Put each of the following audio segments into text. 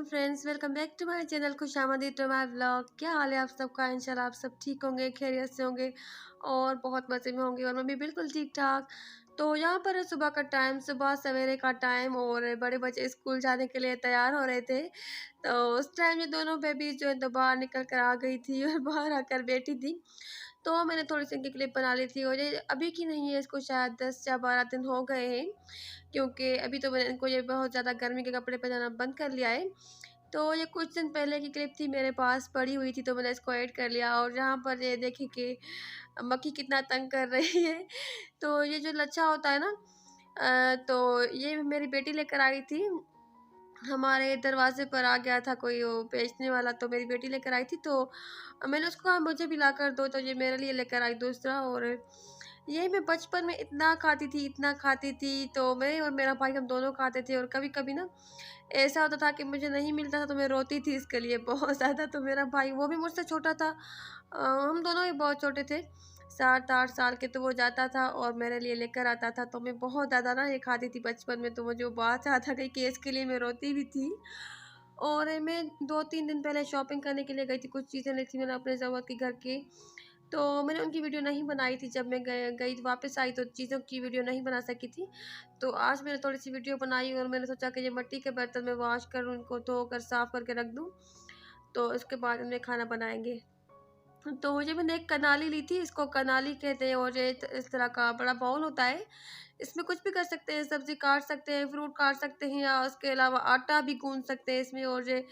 वालेकुम friends, welcome back to my channel खुशामदीद to my vlog. क्या हाल है आप सबका? इंशाल्लाह आप सब ठीक होंगे, खैरियत से होंगे और बहुत मज़े में होंगे। और मैं भी बिल्कुल ठीक ठाक। तो यहाँ पर है सुबह का टाइम, सुबह सवेरे का टाइम, और बड़े बच्चे स्कूल जाने के लिए तैयार हो रहे थे। तो उस टाइम ये दोनों बेबीज जो है तो बाहर निकल कर आ गई थी और बाहर आकर बैठी थी। तो मैंने थोड़ी सी इनकी क्लिप बना ली थी, और ये अभी की नहीं है, इसको शायद 10 या 12 दिन हो गए हैं, क्योंकि अभी तो मैंने इनको ये बहुत ज़्यादा गर्मी के कपड़े पहनाना बंद कर लिया है। तो ये कुछ दिन पहले की क्लिप थी, मेरे पास पड़ी हुई थी, तो मैंने इसको ऐड कर लिया। और यहाँ पर ये देखिए कि मक्खी कितना तंग कर रही है। तो ये जो लच्छा होता है ना, तो ये मेरी बेटी लेकर आई थी। हमारे दरवाजे पर आ गया था कोई वो बेचने वाला, तो मेरी बेटी लेकर आई थी। तो मैंने उसको कहा मुझे भी ला कर दो, तो ये मेरे लिए लेकर आई दूसरा। और ये मैं बचपन में इतना खाती थी, इतना खाती थी। तो मैं और मेरा भाई हम दोनों खाते थे। और कभी कभी ना ऐसा होता था कि मुझे नहीं मिलता था, तो मैं रोती थी इसके लिए बहुत ज़्यादा। तो मेरा भाई, वो भी मुझसे छोटा था, हम दोनों ही बहुत छोटे थे, 7-8 साल के। तो वो जाता था और मेरे लिए लेकर आता था। तो मैं बहुत ज़्यादा ना ये खाती थी बचपन में। तो मुझे वो बहुत चाहता था कि इसके लिए मैं रोती भी थी। और मैं 2-3 दिन पहले शॉपिंग करने के लिए गई थी, कुछ चीज़ें ली थी मैंने अपने ज़रूरत के घर की। तो मैंने उनकी वीडियो नहीं बनाई थी, जब मैं गई वापस आई तो चीज़ों की वीडियो नहीं बना सकी थी। तो आज मैंने थोड़ी सी वीडियो बनाई, और मैंने सोचा कि ये मिट्टी के बर्तन में वॉश करूँ, उनको धोकर साफ़ करके रख दूँ, तो उसके बाद उनमें खाना बनाएंगे। तो मुझे मैंने एक कनाली ली थी, इसको कनाली कहते हैं। और ये इस तरह का बड़ा बाउल होता है, इसमें कुछ भी कर सकते हैं, सब्ज़ी काट सकते हैं, फ्रूट काट सकते हैं, या उसके अलावा आटा भी गूँथ सकते हैं इसमें। और ये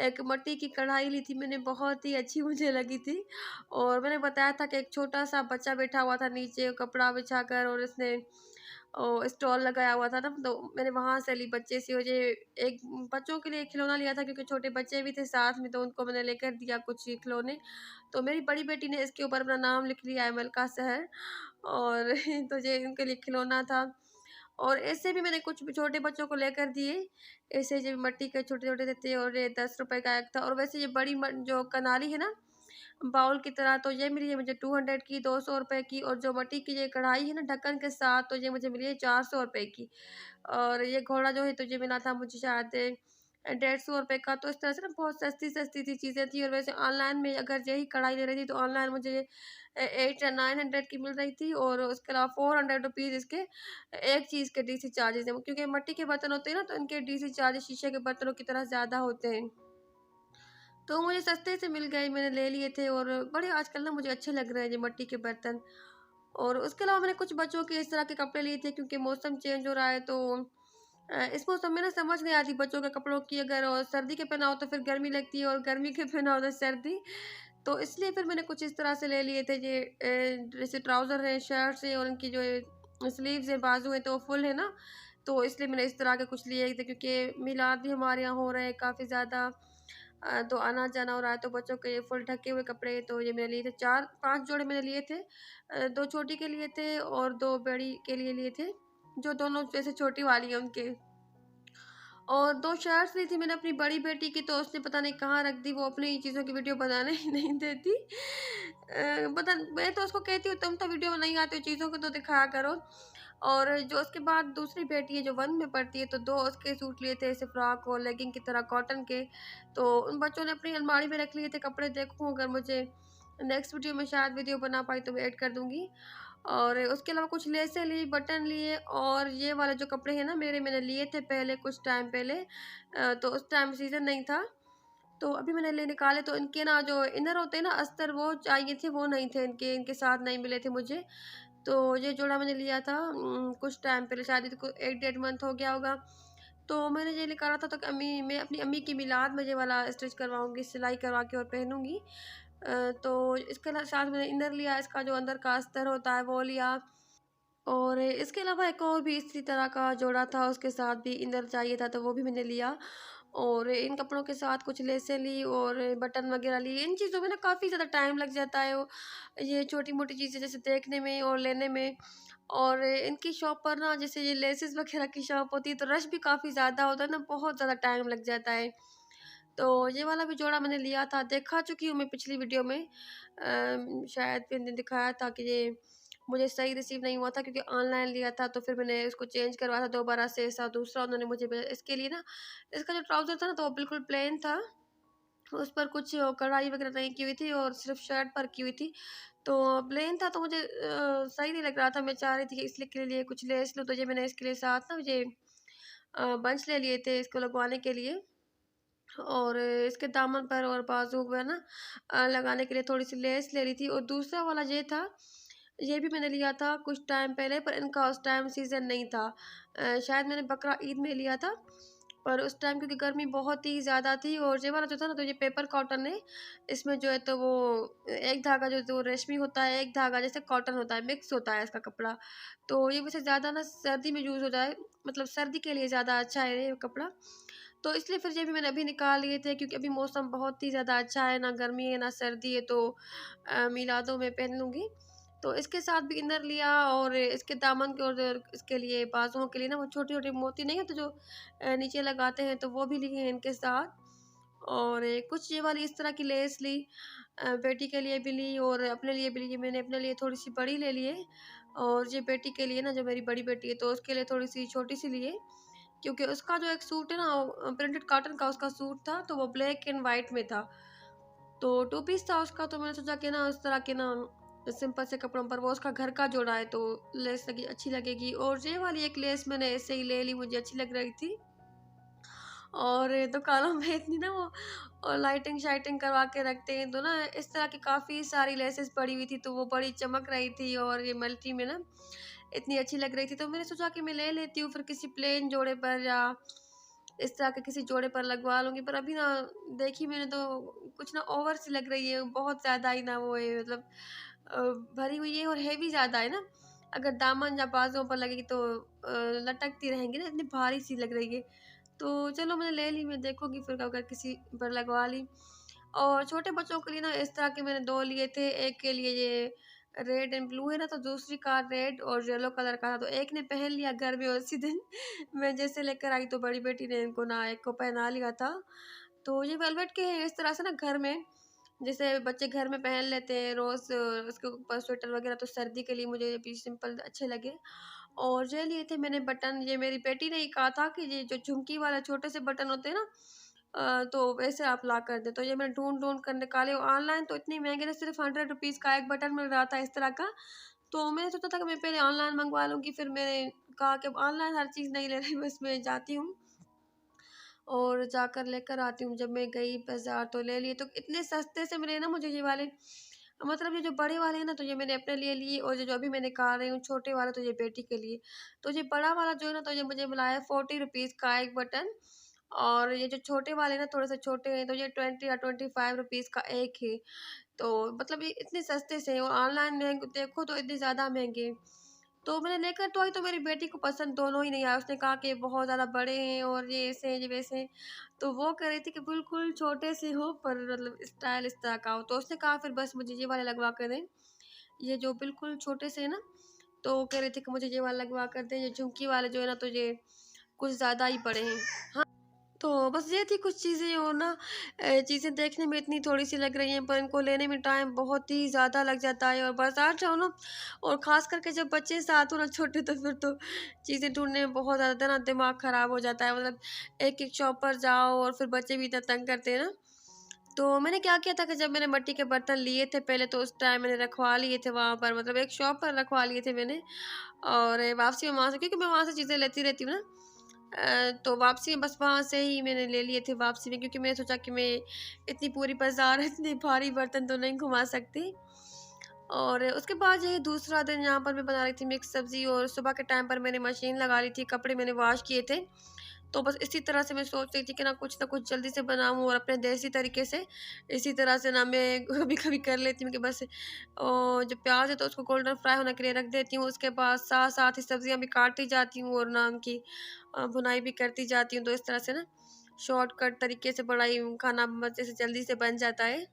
एक मिट्टी की कढ़ाई ली थी मैंने, बहुत ही अच्छी मुझे लगी थी। और मैंने बताया था कि एक छोटा-सा बच्चा बैठा हुआ था नीचे कपड़ा बिछाकर, और उसने स्टॉल लगाया हुआ था ना, तो मैंने वहाँ से ली बच्चे से। और ये एक बच्चों के लिए खिलौना लिया था, क्योंकि छोटे बच्चे भी थे साथ में, तो उनको मैंने लेकर दिया कुछ खिलौने। तो मेरी बड़ी बेटी ने इसके ऊपर अपना नाम लिख लिया है, मलका शहर। और तो ये उनके लिए खिलौना था। और ऐसे भी मैंने कुछ छोटे बच्चों को लेकर दिए, ऐसे जो मिट्टी के छोटे-छोटे देते। और ये 10 रुपए का एक था। और वैसे ये बड़ी जो कनाली है ना, बाउल की तरह, तो ये मिली है मुझे 200 की, 200 रुपए की। और जो मिट्टी की ये कढ़ाई है ना ढक्कन के साथ, तो ये मुझे मिली है 400 रुपए की। और ये घोड़ा जो है तो ये मिला था मुझे शायद 150 रुपए का। तो इस तरह से ना बहुत सस्ती-सस्ती सी चीज़ें थी। और वैसे ऑनलाइन में अगर यही कढ़ाई ले रही थी, तो ऑनलाइन मुझे 8 या 900 की मिल रही थी। और उसके अलावा 400 रुपीज़ इसके एक चीज़ के डीसी चार्जेज़ हैं, क्योंकि मिट्टी के बर्तन होते हैं ना, तो इनके डीसी चार्जेज़ शीशे के बर्तनों की तरह ज़्यादा होते हैं। तो मुझे सस्ते से मिल गए, मैंने ले लिए थे। और बड़े आजकल ना मुझे अच्छे लग रहे हैं ये मिट्टी के बर्तन। और उसके अलावा मैंने कुछ बच्चों के इस तरह के कपड़े लिए थे, क्योंकि मौसम चेंज हो रहा है। तो इस मौसम में ना समझ नहीं आती बच्चों के कपड़ों की, अगर सर्दी के पहनाओ तो फिर गर्मी लगती है, और गर्मी के पहनाओ तो सर्दी। तो इसलिए फिर मैंने कुछ इस तरह से ले लिए थे, ये जैसे ट्राउज़र है, शर्ट्स है, और इनकी जो स्लीव्स है, बाजू है, तो फुल है ना। तो इसलिए मैंने इस तरह के कुछ लिए थे, क्योंकि मिलाद भी हमारे यहाँ हो रहे हैं काफ़ी ज़्यादा। तो आना-जाना हो रहा है, तो बच्चों के ये फुल ढके हुए कपड़े, तो ये मैंने लिए थे। 4-5 जोड़े मैंने लिए थे। 2 छोटी के लिए थे और 2 बड़ी के लिए थे, जो दोनों जैसे छोटी वाली हैं उनके। और 2 शर्ट्स ली थी मैंने अपनी बड़ी बेटी की, तो उसने पता नहीं कहाँ रख दी, वो अपनी चीज़ों की वीडियो बनाने ही नहीं देती। पता मैं तो उसको कहती हूँ तुम तो वीडियो नहीं आती हो, चीज़ों को तो दिखाया करो। और जो उसके बाद दूसरी बेटी है जो 1 में पढ़ती है, तो 2 उसके सूट लिए थे, ऐसे फ्रॉक और लेगिंग की तरह कॉटन के। तो उन बच्चों ने अपनी अलमारी में रख लिए थे कपड़े। देखूँ अगर मुझे नेक्स्ट वीडियो में शायद वीडियो बना पाई तो मैं ऐड कर दूँगी। और उसके अलावा कुछ लेसें ली, बटन लिए। और ये वाले जो कपड़े हैं ना मेरे, मैंने लिए थे पहले कुछ टाइम पहले, तो उस टाइम सीज़न नहीं था। तो अभी मैंने ले निकाले, तो इनके ना जो इनर होते हैं ना अस्तर, वो चाहिए थे, वो नहीं थे इनके, इनके साथ नहीं मिले थे मुझे। तो ये जोड़ा मैंने लिया था कुछ टाइम पहले, शायद इसको 1 डेढ़ मंथ हो गया होगा। तो मैंने ये निकाला था, तो कि मैं अपनी अम्मी की मिलाद में ये वाला स्टिच करवाऊँगी, सिलाई करवा के और पहनूँगी। तो इसके साथ मैंने इनर लिया, इसका जो अंदर का अस्तर होता है वो लिया। और इसके अलावा एक और भी इसी तरह का जोड़ा था, उसके साथ भी इनर चाहिए था, तो वो भी मैंने लिया। और इन कपड़ों के साथ कुछ लेसें ली और बटन वगैरह लिए। इन चीज़ों में ना काफ़ी ज़्यादा टाइम लग जाता है, वो ये छोटी-मोटी चीज़ें जैसे देखने में और लेने में। और इनकी शॉप पर ना, जैसे ये लेसेस वगैरह की शॉप होती है, तो रश भी काफ़ी ज़्यादा होता है ना, बहुत ज़्यादा टाइम लग जाता है। तो ये वाला भी जोड़ा मैंने लिया था, दिखा चुकी हूँ मैं पिछली वीडियो में। शायद मैंने दिखाया था कि ये मुझे सही रिसीव नहीं हुआ था, क्योंकि ऑनलाइन लिया था। तो फिर मैंने उसको चेंज करवाया था दोबारा से, ऐसा दूसरा उन्होंने मुझे भेजा। इसके लिए ना, इसका जो ट्राउज़र था ना, तो वो बिल्कुल प्लेन था, उस पर कुछ कढ़ाई वगैरह नहीं की हुई थी और सिर्फ शर्ट पर की हुई थी। तो प्लेन था, तो मुझे सही नहीं लग रहा था। मैं चाह रही थी कि इसलिए के लिए कुछ लेस लूँ, तो ये मैंने इसके लिए साथ ना ये बंच ले लिए थे इसको लगवाने के लिए। और इसके दामन पर और बाजू पे ना लगाने के लिए थोड़ी सी लेस ले ली थी। और दूसरा वाला ये था, ये भी मैंने लिया था कुछ टाइम पहले, पर इनका उस टाइम सीज़न नहीं था। शायद मैंने बकरा ईद में लिया था, पर उस टाइम क्योंकि गर्मी बहुत ही ज़्यादा थी। और ये वाला जो था ना, तो ये पेपर कॉटन है। इसमें जो है तो वो एक धागा जो तो रेशमी होता है, एक धागा जैसे कॉटन होता है, मिक्स होता है इसका कपड़ा। तो ये वैसे ज़्यादा ना सर्दी में यूज़ हो जाए, मतलब सर्दी के लिए ज़्यादा अच्छा है ये कपड़ा। तो इसलिए फिर ये भी मैंने अभी निकाल लिए थे, क्योंकि अभी मौसम बहुत ही ज़्यादा अच्छा है, ना गर्मी है ना सर्दी है। तो मिलादों में पहन लूँगी। तो इसके साथ भी इनर लिया, और इसके दामन के और इसके लिए बाजुओं के लिए ना वो छोटी-छोटी मोती नहीं होते जो नीचे लगाते हैं, तो वो भी लिए हैं इनके साथ। और कुछ ये वाली इस तरह की लेस ली, बेटी के लिए भी ली और अपने लिए भी ली। मैंने अपने लिए थोड़ी-सी बड़ी ले ली है, और ये बेटी के लिए ना, जो मेरी बड़ी बेटी है, तो उसके लिए थोड़ी-सी छोटी-सी ली है। क्योंकि उसका जो एक सूट है ना, प्रिंटेड कॉटन का उसका सूट था, तो वो ब्लैक एंड वाइट में था। तो 2 पीस था उसका, तो मैंने सोचा कि ना उस तरह के ना सिंपल से कपड़ों पर वो उसका घर का जोड़ा है, तो लेस लगी अच्छी लगेगी। और ये वाली एक लेस मैंने ऐसे ही ले ली, मुझे अच्छी लग रही थी। और दुकानों में इतनी ना वो और लाइटिंग शाइटिंग करवा के रखते हैं, तो ना इस तरह की काफ़ी सारी लेसेस पड़ी हुई थी, तो वो बड़ी चमक रही थी। और ये मल्टी में ना इतनी अच्छी लग रही थी, तो मैंने सोचा कि मैं ले लेती हूँ फिर किसी प्लेन जोड़े पर, या इस तरह के किसी जोड़े पर लगवा लूँगी। पर अभी ना देखी मैंने, तो कुछ ना ओवर सी लग रही है, बहुत ज़्यादा ही ना वो है, मतलब अ, भरी हुई है और हेवी ज़्यादा है ना। अगर दामन या बाजुओं पर लगेगी तो लटकती रहेंगी ना, इतनी भारी सी लग रही है। तो चलो मैंने ले ली, मैं देखूँगी फिर अगर किसी पर लगवा ली। और छोटे बच्चों के लिए ना इस तरह के मैंने 2 लिए थे। एक के लिए ये रेड एंड ब्लू है ना, तो दूसरी का रेड और येलो कलर का था। तो एक ने पहन लिया घर में उसी दिन मैं जैसे लेकर आई, तो बड़ी बेटी ने इनको ना एक को पहना लिया था। तो ये वेलवेट के हैं इस तरह से ना, घर में जैसे बच्चे घर में पहन लेते हैं रोज़, उसके ऊपर स्वेटर वगैरह, तो सर्दी के लिए मुझे भी सिंपल अच्छे लगे। और ये लिए थे मैंने बटन, ये मेरी बेटी ने ही कहा था कि ये जो झुमकी वाले छोटे से बटन होते हैं ना, तो वैसे आप ला कर दें। तो ये मैंने ढूँढ-ढूँढ कर निकाले, ऑनलाइन तो इतनी महँगे ना, सिर्फ़ 100 रुपीज़ का एक बटन मिल रहा था इस तरह का। तो मैंने सोचा था कि मैं पहले ऑनलाइन मँगवा लूँगी, फिर मैंने कहा कि अब ऑनलाइन हर चीज़ नहीं ले रही, बस मैं जाती हूँ और जाकर लेकर आती हूँ। जब मैं गई बाज़ार तो ले लिए, तो इतने सस्ते से मिले ना मुझे ये वाले, मतलब ये जो बड़े वाले हैं ना, तो ये मैंने अपने लिए लिए, और ये जो अभी मैं दिखा रही हूँ छोटे वाले, तो ये बेटी के लिए। तो ये बड़ा वाला जो है ना, तो ये मुझे मिला है 40 रुपीज़ का एक बटन। और ये जो छोटे वाले ना थोड़े से छोटे हैं, तो ये 20 या 25 रुपीज़ का एक है। तो मतलब ये इतने सस्ते से हैं, और ऑनलाइन में देखो तो इतने ज़्यादा महँगे हैं। तो मैंने लेकर तो आई, तो मेरी बेटी को पसंद दोनों ही नहीं आया। उसने कहा कि बहुत ज़्यादा बड़े हैं और ये ऐसे हैं, ये वैसे हैं। तो वो कह रही थी कि बिल्कुल छोटे से हो, पर मतलब स्टाइल इस तरह का हो। तो उसने कहा फिर बस मुझे ये वाले लगवा कर दें, ये जो बिल्कुल छोटे से है ना, तो वो कह रही थी कि मुझे ये वाला लगवा कर दें। ये झुमकी वाले जो है ना, तो ये कुछ ज़्यादा ही बड़े हैं। हाँ, तो बस ये थी कुछ चीज़ें, और ना चीज़ें देखने में इतनी थोड़ी-सी लग रही हैं, पर इनको लेने में टाइम बहुत ही ज़्यादा लग जाता है। और बाज़ार जाओ ना, और ख़ास करके जब बच्चे साथ हो ना छोटे, तो फिर तो चीज़ें ढूँढने में बहुत ज़्यादा ना दिमाग ख़राब हो जाता है। मतलब एक-एक शॉप पर जाओ, और फिर बच्चे भी इतना तंग करते हैं ना। तो मैंने क्या किया था कि जब मैंने मिट्टी के बर्तन लिए थे पहले, तो उस टाइम मैंने रखवा लिए थे वहाँ पर, मतलब एक शॉप पर रखवा लिए थे मैंने। और वापसी में वहाँ से, क्योंकि मैं वहाँ से चीज़ें लेती रहती हूँ ना, तो वापसी में बस वहाँ से ही मैंने ले लिए थे वापसी में, क्योंकि मैंने सोचा कि मैं इतनी पूरी बाज़ार इतने भारी बर्तन तो नहीं घुमा सकती। और उसके बाद यही दूसरा दिन यहाँ पर मैं बना रही थी मिक्स सब्ज़ी, और सुबह के टाइम पर मैंने मशीन लगा ली थी, कपड़े मैंने वॉश किए थे। तो बस इसी तरह से मैं सोच रही थी कि ना कुछ जल्दी से बनाऊँ, और अपने देसी तरीके से। इसी तरह से ना मैं कभी-कभी कर लेती हूँ कि बस जो प्याज़ है तो उसको गोल्डन फ्राई होने के लिए रख देती हूँ। उसके बाद साथ-साथ ही सब्ज़ियाँ भी काटती जाती हूँ, और ना उनकी भुनाई भी करती जाती हूँ। तो इस तरह से ना शॉर्टकट तरीके से बड़ा ही खाना मज़े से जल्दी से बन जाता है।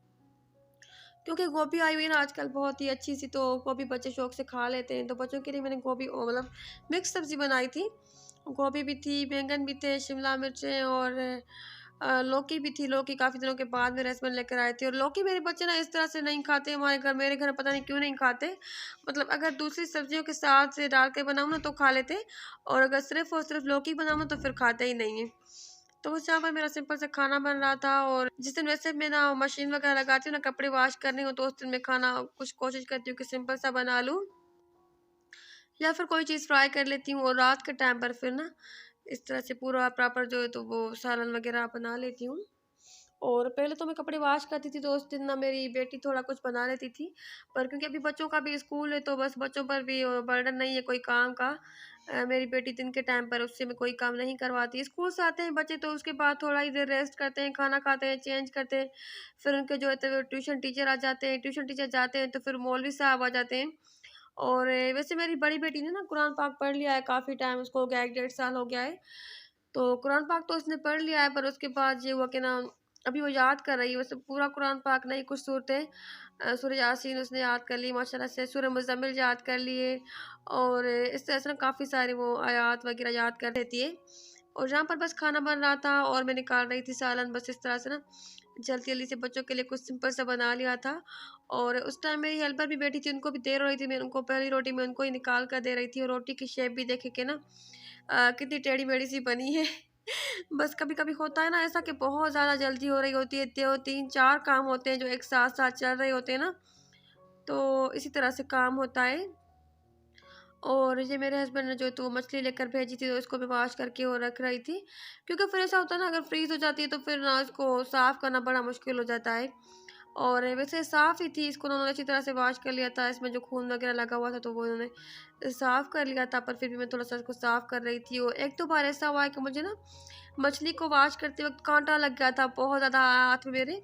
क्योंकि गोभी आई हुई है ना आजकल बहुत ही अच्छी-सी, तो गोभी बच्चे शौक से खा लेते हैं। तो बच्चों के लिए मैंने गोभी मतलब मिक्स सब्ज़ी बनाई थी। गोभी भी थी, बैंगन भी थे, शिमला मिर्चें, और लौकी भी थी, लौकी काफ़ी दिनों के बाद मेरे हस्बैंड लेकर आए थे। और लौकी मेरे बच्चे ना इस तरह से नहीं खाते हमारे घर, मेरे घर पता नहीं क्यों नहीं खाते। मतलब अगर दूसरी सब्जियों के साथ से डाल के बनाऊँ ना तो खा लेते, और अगर सिर्फ़ और सिर्फ़ लौकी बनाऊँ ना तो फिर खाते ही नहीं हैं। तो उस जहाँ पर मेरा सिंपल सा खाना बन रहा था, और जिस दिन वैसे मैं ना मशीन वगैरह लगाती हूँ ना कपड़े वॉश करने हो, तो उस दिन मैं खाना कुछ कोशिश करती हूँ कि सिंपल सा बना लूँ, या फिर कोई चीज़ फ्राई कर लेती हूँ। और रात के टाइम पर फिर ना इस तरह से पूरा प्रॉपर जो है तो वो सालन वगैरह बना लेती हूँ। और पहले तो मैं कपड़े वॉश करती थी तो उस दिन ना मेरी बेटी थोड़ा कुछ बना लेती थी, पर क्योंकि अभी बच्चों का भी स्कूल है तो बस बच्चों पर भी बर्डन नहीं है कोई काम का। मेरी बेटी दिन के टाइम पर उससे मैं कोई काम नहीं करवाती। स्कूल से आते हैं बच्चे तो उसके बाद थोड़ा ही देर रेस्ट करते हैं, खाना खाते हैं, चेंज करते हैं, फिर उनके जो है तो ट्यूशन टीचर आ जाते हैं, ट्यूशन टीचर जाते हैं तो फिर मौलवी साहब आ जाते हैं। और वैसे मेरी बड़ी बेटी ने ना कुरान पाक पढ़ लिया है काफ़ी टाइम, उसको हो गया 1 डेढ़ साल हो गया है। तो कुरान पाक तो उसने पढ़ लिया है, पर उसके बाद ये हुआ कि ना अभी वो याद कर रही है। वैसे पूरा कुरान पाक नहीं, कुछ सूरतें, सूरह यासीन उसने याद कर ली माशाल्लाह से, सूरह मुज़म्मिल याद कर लिए, और इस तरह से ना काफ़ी सारी वो आयात वगैरह याद कर लेती है। और जहाँ पर बस खाना बन रहा था और मैं निकाल रही थी सालन, बस इस तरह से ना जल्दी-जल्दी से बच्चों के लिए कुछ सिंपल सा बना लिया था। और उस टाइम मेरी हेल्पर भी बैठी थी, उनको भी दे रही थी, मैं उनको पहली रोटी मैं उनको ही निकाल कर दे रही थी। और रोटी की शेप भी देखे के ना कितनी टेढ़ी-मेढ़ी सी बनी है। बस कभी-कभी होता है ना ऐसा कि बहुत ज़्यादा जल्दी हो रही होती है, तो 3-4 काम होते हैं जो एक साथ-साथ चल रहे होते हैं ना, तो इसी तरह से काम होता है। और ये मेरे हस्बैंड ने जो तो मछली लेकर भेजी थी तो इसको मैं वॉश करके वो रख रही थी, क्योंकि फिर ऐसा होता है ना अगर फ्रीज़ हो जाती है तो फिर ना इसको साफ़ करना बड़ा मुश्किल हो जाता है। और वैसे साफ़ ही थी, इसको उन्होंने अच्छी तरह से वॉश कर लिया था, इसमें जो खून वगैरह लगा हुआ था तो वो उन्होंने साफ़ कर लिया था, पर फिर भी मैं थोड़ा-सा इसको साफ़ कर रही थी। और 1-2 बार ऐसा हुआ है कि मुझे ना मछली को वॉश करते वक़्त काँटा लग गया था बहुत ज़्यादा हाथ में मेरे।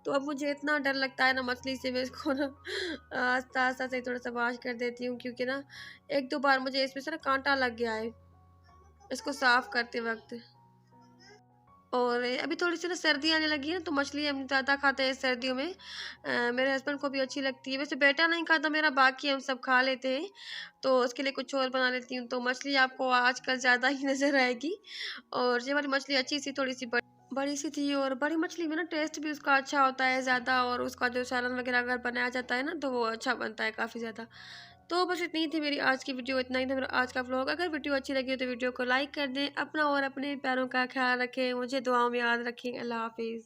तो अब मुझे इतना डर लगता है ना मछली से, मैं इसको ना आस्ता-आस्ता से थोड़ा-सा वॉश कर देती हूँ, क्योंकि ना 1-2 बार मुझे इसमें से ना काँटा लग गया है, इसको साफ़ करते वक़्त। और अभी थोड़ी-सी ना सर्दी आने लगी है ना तो मछली हम ज़्यादा खाते हैं सर्दियों में। मेरे हस्बैंड को भी अच्छी लगती है। वैसे बेटा नहीं खाता मेरा, बाकी हम सब खा लेते हैं, तो उसके लिए कुछ और बना लेती हूँ। तो मछली आपको आजकल ज़्यादा ही नज़र आएगी। और ये वाली मछली अच्छी-सी थोड़ी-सी बड़ी-सी थी, और बड़ी मछली में ना टेस्ट भी उसका अच्छा होता है ज़्यादा, और उसका जो सालन वगैरह अगर बनाया जाता है ना तो वो अच्छा बनता है काफ़ी ज़्यादा। तो बस इतनी ही थी मेरी आज की वीडियो, इतना ही था मेरा आज का व्लॉग। अगर वीडियो अच्छी लगी हो तो वीडियो को लाइक कर दें, अपना और अपने प्यारों का ख्याल रखें, मुझे दुआओं में याद रखें। अल्लाह हाफ़िज़।